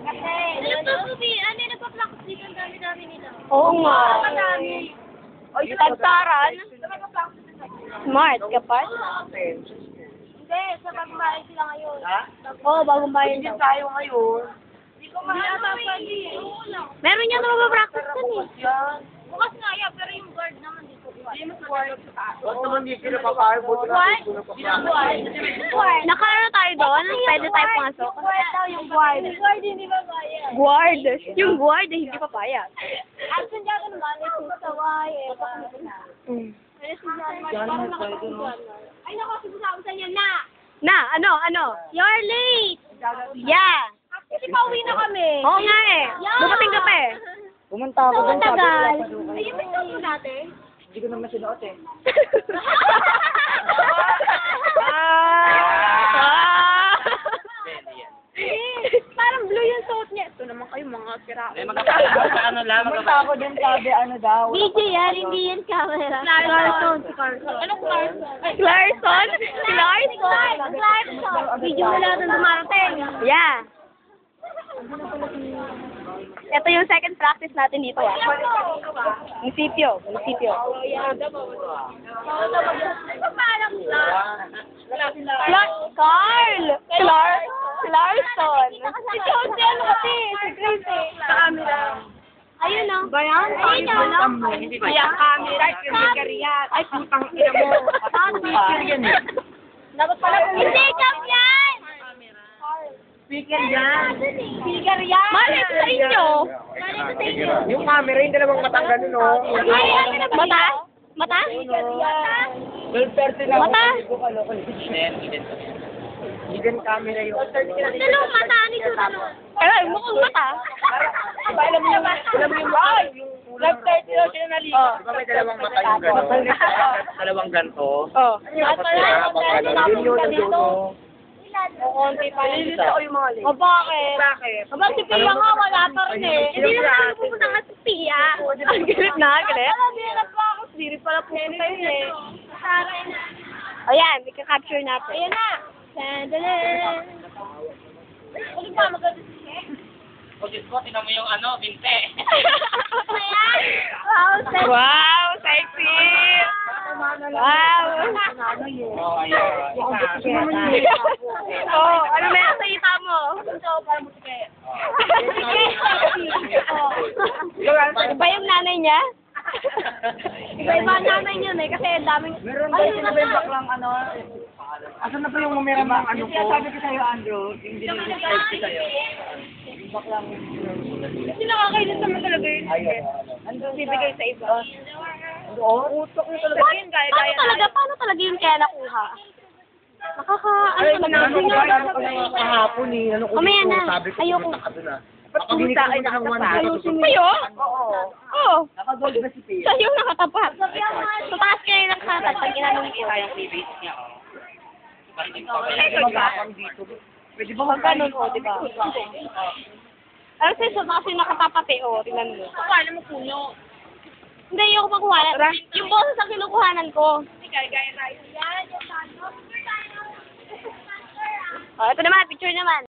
Kasi, ano yung nagpa-practice dito? Ang dami-dami nila. Oo nga. Madami. Tagtaran. Smart ka pa? Hindi, sa bagbahay sila ngayon. Ha? Oo, bagong bayan Hindi daw. tayo ngayon. Hindi ko maano pwede. Meron yan na magpa-practice kan eh. Yan. Bukas nga yan, pero yung guard naman dito. Hindi mas guard. Ba't naman hindi sila papayag? Buti natin sila papayag. Nakano tayo doon? Pwede tayo pumasok? Guard daw yung guard. Yung guard hindi ba bayad? Guard. Yung guard eh, hindi papayag. Action dyan ka naman, may susaway, Mm. Ay, naku, sinasabi sa inyo na! Na, ano? You're late! Yeah. Kasi pauwi na kami. Oo nga eh. Dumating ka pa eh. Pumunta ako So, dun, sabi tagal. ko padukan. Ayun ba yung natin? Hindi ko naman sinuot eh. Parang blue yung suot niya. Ito naman kayo mga sira. Ano lang, pumunta ako dun, sabi ano daw. DJ yan, hindi yan camera. Clarkson. Anong Clarkson? Clarkson? Clarkson. Video mo lang doon dumarating. Yeah. Ito yung second practice natin dito ah. Munisipyo. Clarkson. Si Josie, ano kasi? Si Grace eh. Sa camera. Ayun o. Bayan? Ayun o. Kaya camera. Ay, putang ina mo. Speaker yan eh. Dapat pala hindi, cam yan! Speaker yan. Speaker yan! Mali ito sa inyo. Mali ito sa inyo. Yung camera, yung dalawang matang ganun oh. Mata? Mata? Speaker yan. 12:30 lang. Mata? Hidden camera yun. Dalawang mata ni Susan. Ay, mukhang mata. Alam mo yung live. Yung 12:30 daw sila naligo. Di ba may dalawang mata yung gano'n? Dalawang ganto. Oh. Tapos sila habang gano'n. Yun yung nandun. Konti pa rin. Nililito ko yung mga link. O bakit? Bakit? Aba, si Pia nga, wala pa rin eh. Hindi Hindi na na tayo tayo pupunta nga si Pia. Ang galit na, galit. Hindi na pa ako. Hindi rin pala pupunta yun eh. Saray na. Ayan, ika-capture natin. Ayan na. Sandalin. Ulit pa maganda siya. O Diyos ko, tinan mo yung ano, binte. Ayan. Wow, sexy. Wow, sexy! Wow! Oh, ayun. Oh, ano meron sa ita mo? Iba yung nanay niya? Iba-iba ang nanay yun eh, kasi ang daming... Meron ba yung baklang ano? Asan na pa yung mamera ng ano ko? Sabi ko sa'yo, Andrew, yung dinilipad ko sa'yo. Yung baklang... Hindi nakakainis naman talaga yun. Ayun. Bibigay sa iba. Oo, utok yung talaga yun. Paano talaga yun kaya nakuha? Ay, kahapon eh. Ano ko Mamaya dito, na. sabi ko Ayoko. pumunta ka doon ah. Pag-ibig ko na ng 1 Sa'yo? Oo. Oo. Nakagold ba si Pia? Sa'yo nakatapat. Tataas kayo ng katag pag ginanong ko. Sayang TV niya, oh. Magkakang dito. Pwede ba Ganun o, di ba? Pero kasi nakatapat eh, o. Tingnan mo. Paano mo puno? Hindi, yung pagkuhanan. Yung boses ang kinukuhanan ko. Gaya tayo. Yan, yung tanong. Oh, ito naman, picture naman.